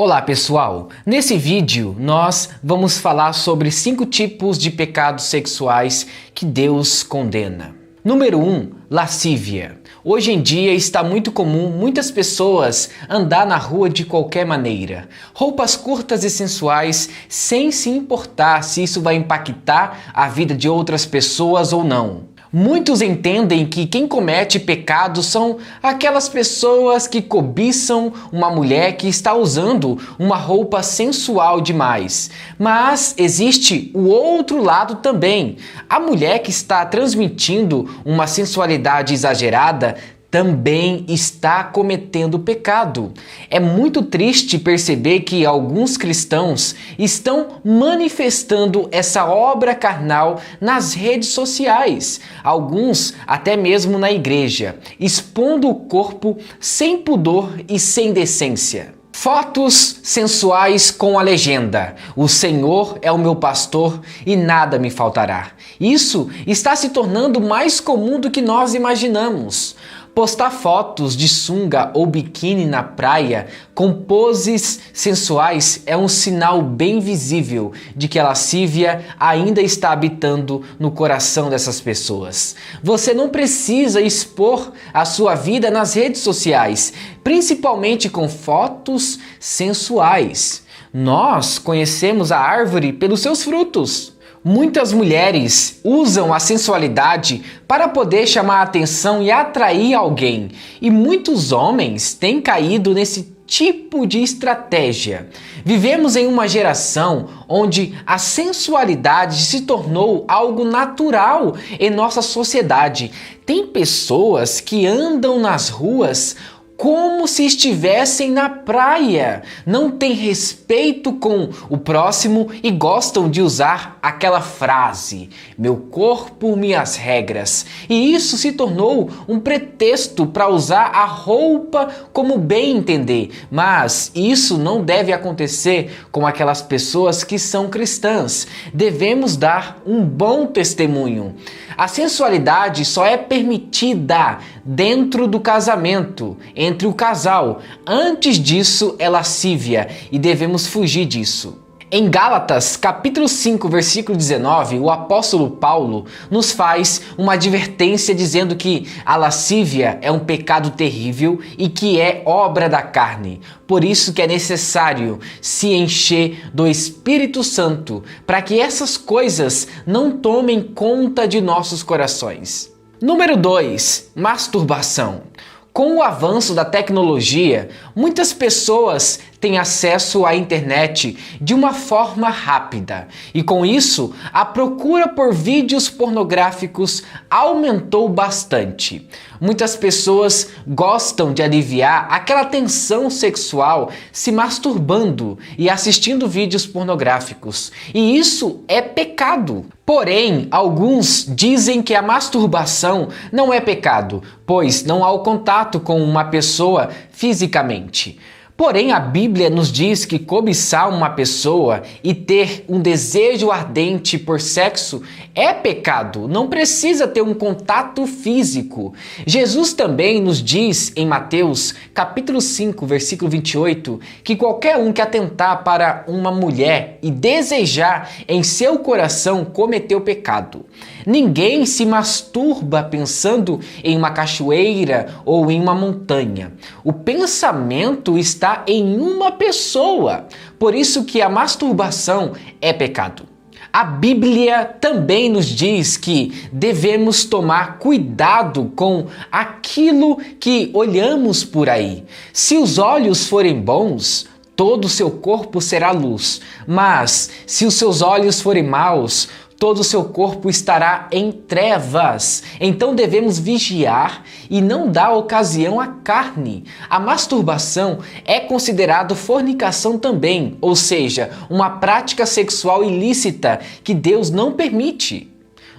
Olá pessoal, nesse vídeo nós vamos falar sobre 5 tipos de pecados sexuais que Deus condena. Número 1, lascívia. Hoje em dia está muito comum muitas pessoas andar na rua de qualquer maneira. Roupas curtas e sensuais sem se importar se isso vai impactar a vida de outras pessoas ou não. Muitos entendem que quem comete pecados são aquelas pessoas que cobiçam uma mulher que está usando uma roupa sensual demais. Mas existe o outro lado também. A mulher que está transmitindo uma sensualidade exagerada também está cometendo pecado. É muito triste perceber que alguns cristãos estão manifestando essa obra carnal nas redes sociais, alguns até mesmo na igreja, expondo o corpo sem pudor e sem decência. Fotos sensuais com a legenda: "O Senhor é o meu pastor e nada me faltará". Isso está se tornando mais comum do que nós imaginamos. Postar fotos de sunga ou biquíni na praia com poses sensuais é um sinal bem visível de que a lascívia ainda está habitando no coração dessas pessoas. Você não precisa expor a sua vida nas redes sociais, principalmente com fotos sensuais. Nós conhecemos a árvore pelos seus frutos. Muitas mulheres usam a sensualidade para poder chamar a atenção e atrair alguém, e muitos homens têm caído nesse tipo de estratégia. Vivemos em uma geração onde a sensualidade se tornou algo natural em nossa sociedade. Tem pessoas que andam nas ruas como se estivessem na praia, não têm respeito com o próximo e gostam de usar aquela frase: "meu corpo, minhas regras". E isso se tornou um pretexto para usar a roupa como bem entender. Mas isso não deve acontecer com aquelas pessoas que são cristãs. Devemos dar um bom testemunho. A sensualidade só é permitida dentro do casamento, entre o casal. Antes disso é lascívia e devemos fugir disso. Em Gálatas, capítulo 5, versículo 19, o apóstolo Paulo nos faz uma advertência dizendo que a lascívia é um pecado terrível e que é obra da carne. Por isso que é necessário se encher do Espírito Santo, para que essas coisas não tomem conta de nossos corações. Número 2, masturbação. Com o avanço da tecnologia, muitas pessoas têm acesso à internet de uma forma rápida e com isso a procura por vídeos pornográficos aumentou bastante. Muitas pessoas gostam de aliviar aquela tensão sexual se masturbando e assistindo vídeos pornográficos, e isso é pecado. Porém, alguns dizem que a masturbação não é pecado, pois não há o contato com uma pessoa fisicamente. Porém, a Bíblia nos diz que cobiçar uma pessoa e ter um desejo ardente por sexo é pecado, não precisa ter um contato físico. Jesus também nos diz em Mateus, capítulo 5, versículo 28, que qualquer um que atentar para uma mulher e desejar em seu coração cometeu pecado. Ninguém se masturba pensando em uma cachoeira ou em uma montanha. O pensamento está em uma pessoa. Por isso que a masturbação é pecado. A Bíblia também nos diz que devemos tomar cuidado com aquilo que olhamos por aí. Se os olhos forem bons, todo o seu corpo será luz. Mas se os seus olhos forem maus, todo o seu corpo estará em trevas. Então devemos vigiar e não dar ocasião à carne. A masturbação é considerado fornicação também, ou seja, uma prática sexual ilícita que Deus não permite.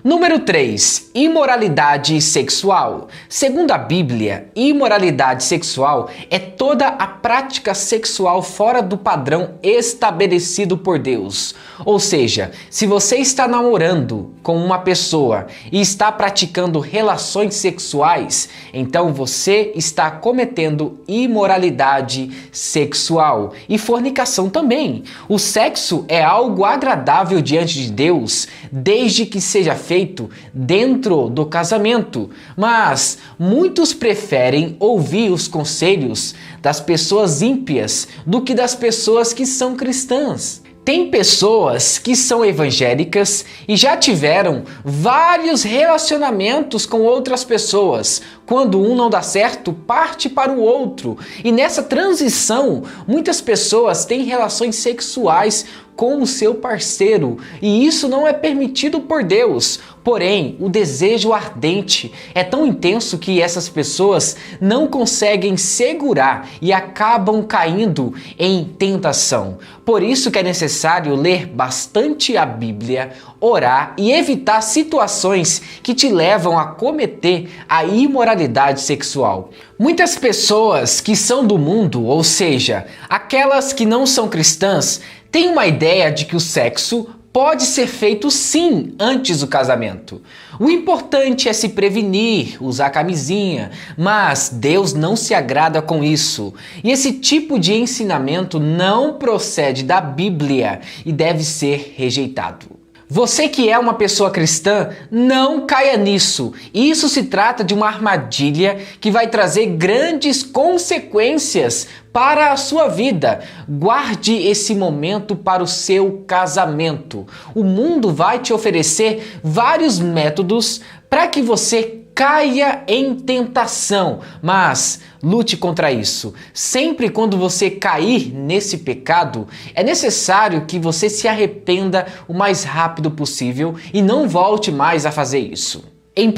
Número 3. Imoralidade sexual. Segundo a Bíblia, imoralidade sexual é toda a prática sexual fora do padrão estabelecido por Deus. Ou seja, se você está namorando com uma pessoa e está praticando relações sexuais, então você está cometendo imoralidade sexual e fornicação também. O sexo é algo agradável diante de Deus, desde que seja feito dentro do casamento, mas muitos preferem ouvir os conselhos das pessoas ímpias do que das pessoas que são cristãs. Tem pessoas que são evangélicas e já tiveram vários relacionamentos com outras pessoas. Quando um não dá certo, parte para o outro. E nessa transição, muitas pessoas têm relações sexuais com o seu parceiro, e isso não é permitido por Deus. Porém, o desejo ardente é tão intenso que essas pessoas não conseguem segurar e acabam caindo em tentação. Por isso que é necessário ler bastante a Bíblia, orar e evitar situações que te levam a cometer a imoralidade sexual. Muitas pessoas que são do mundo, ou seja, aquelas que não são cristãs, têm uma ideia de que o sexo pode ser feito sim antes do casamento. O importante é se prevenir, usar camisinha, mas Deus não se agrada com isso. E esse tipo de ensinamento não procede da Bíblia e deve ser rejeitado. Você que é uma pessoa cristã, não caia nisso. Isso se trata de uma armadilha que vai trazer grandes consequências para a sua vida. Guarde esse momento para o seu casamento. O mundo vai te oferecer vários métodos para que você caia em tentação, mas lute contra isso. Sempre quando você cair nesse pecado, é necessário que você se arrependa o mais rápido possível e não volte mais a fazer isso. Em 1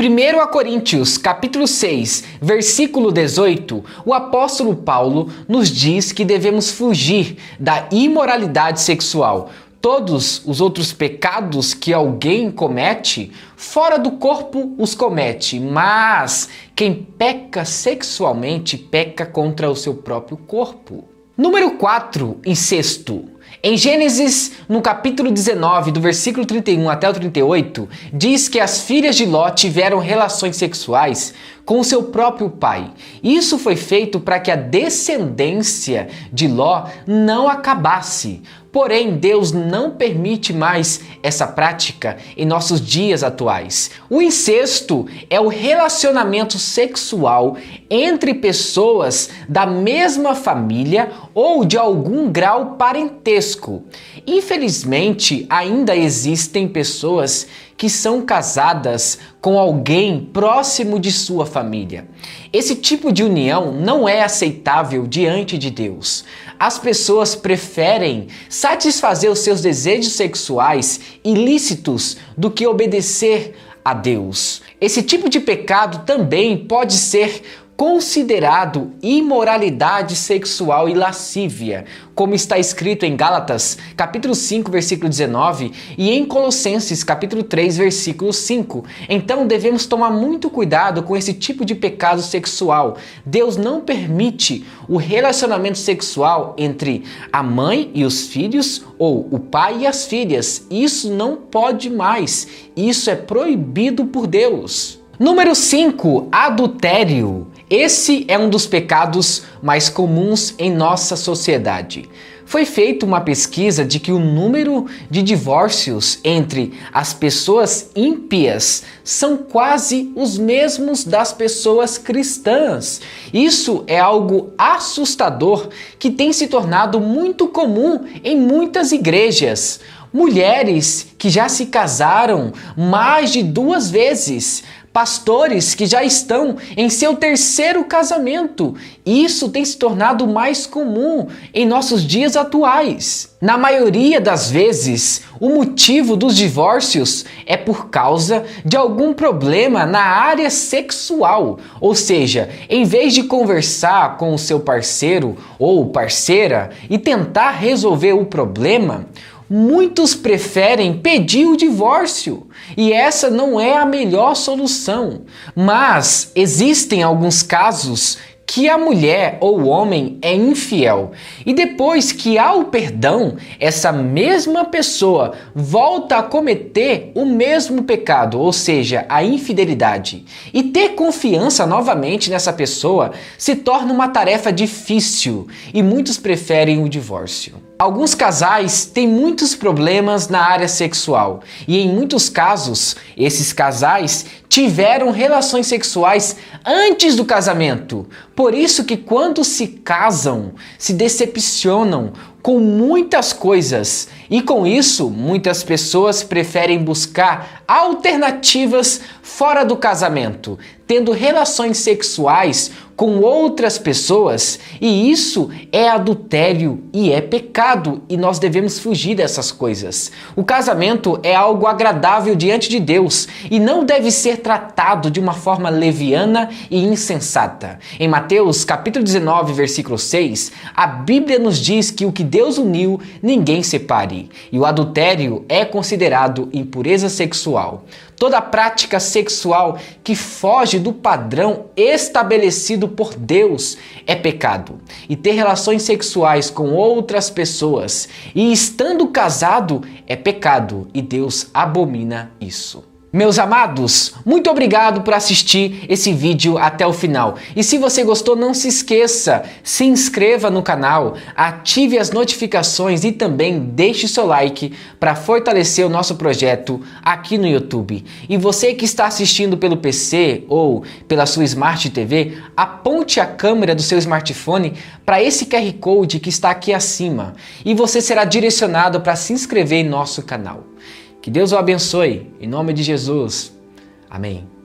Coríntios, capítulo 6, versículo 18, o apóstolo Paulo nos diz que devemos fugir da imoralidade sexual. Todos os outros pecados que alguém comete, fora do corpo os comete, mas quem peca sexualmente peca contra o seu próprio corpo. Número 4, incesto. Em Gênesis, no capítulo 19, do versículo 31 até o 38, diz que as filhas de Ló tiveram relações sexuais com o seu próprio pai. Isso foi feito para que a descendência de Ló não acabasse. Porém, Deus não permite mais essa prática em nossos dias atuais. O incesto é o relacionamento sexual entre pessoas da mesma família ou de algum grau parentesco. Infelizmente, ainda existem pessoas que são casadas com alguém próximo de sua família. Esse tipo de união não é aceitável diante de Deus. As pessoas preferem satisfazer os seus desejos sexuais ilícitos do que obedecer a Deus. Esse tipo de pecado também pode ser considerado imoralidade sexual e lascívia, como está escrito em Gálatas, capítulo 5, versículo 19, e em Colossenses, capítulo 3, versículo 5. Então devemos tomar muito cuidado com esse tipo de pecado sexual. Deus não permite o relacionamento sexual entre a mãe e os filhos ou o pai e as filhas. Isso não pode mais. Isso é proibido por Deus. Número 5, adultério. Esse é um dos pecados mais comuns em nossa sociedade. Foi feita uma pesquisa de que o número de divórcios entre as pessoas ímpias são quase os mesmos das pessoas cristãs. Isso é algo assustador que tem se tornado muito comum em muitas igrejas. Mulheres que já se casaram mais de 2 vezes, pastores que já estão em seu 3º casamento. Isso tem se tornado mais comum em nossos dias atuais. Na maioria das vezes, o motivo dos divórcios é por causa de algum problema na área sexual. Ou seja, em vez de conversar com o seu parceiro ou parceira e tentar resolver o problema, muitos preferem pedir o divórcio. E essa não é a melhor solução. Mas existem alguns casos que a mulher ou o homem é infiel. E depois que há o perdão, essa mesma pessoa volta a cometer o mesmo pecado, ou seja, a infidelidade. E ter confiança novamente nessa pessoa se torna uma tarefa difícil e muitos preferem o divórcio. Alguns casais têm muitos problemas na área sexual e em muitos casos, esses casais tiveram relações sexuais antes do casamento. Por isso que quando se casam, se decepcionam com muitas coisas e com isso, muitas pessoas preferem buscar alternativas fora do casamento, tendo relações sexuais com outras pessoas, e isso é adultério e é pecado, e nós devemos fugir dessas coisas. O casamento é algo agradável diante de Deus e não deve ser tratado de uma forma leviana e insensata. Em Mateus capítulo 19, versículo 6, a Bíblia nos diz que o que Deus uniu, ninguém separe, e o adultério é considerado impureza sexual. Toda prática sexual que foge do padrão estabelecido por Deus é pecado. E ter relações sexuais com outras pessoas e estando casado é pecado e Deus abomina isso. Meus amados, muito obrigado por assistir esse vídeo até o final. E se você gostou, não se esqueça, se inscreva no canal, ative as notificações e também deixe seu like para fortalecer o nosso projeto aqui no YouTube. E você que está assistindo pelo PC ou pela sua Smart TV, aponte a câmera do seu smartphone para esse QR Code que está aqui acima e você será direcionado para se inscrever em nosso canal. Que Deus o abençoe, em nome de Jesus. Amém.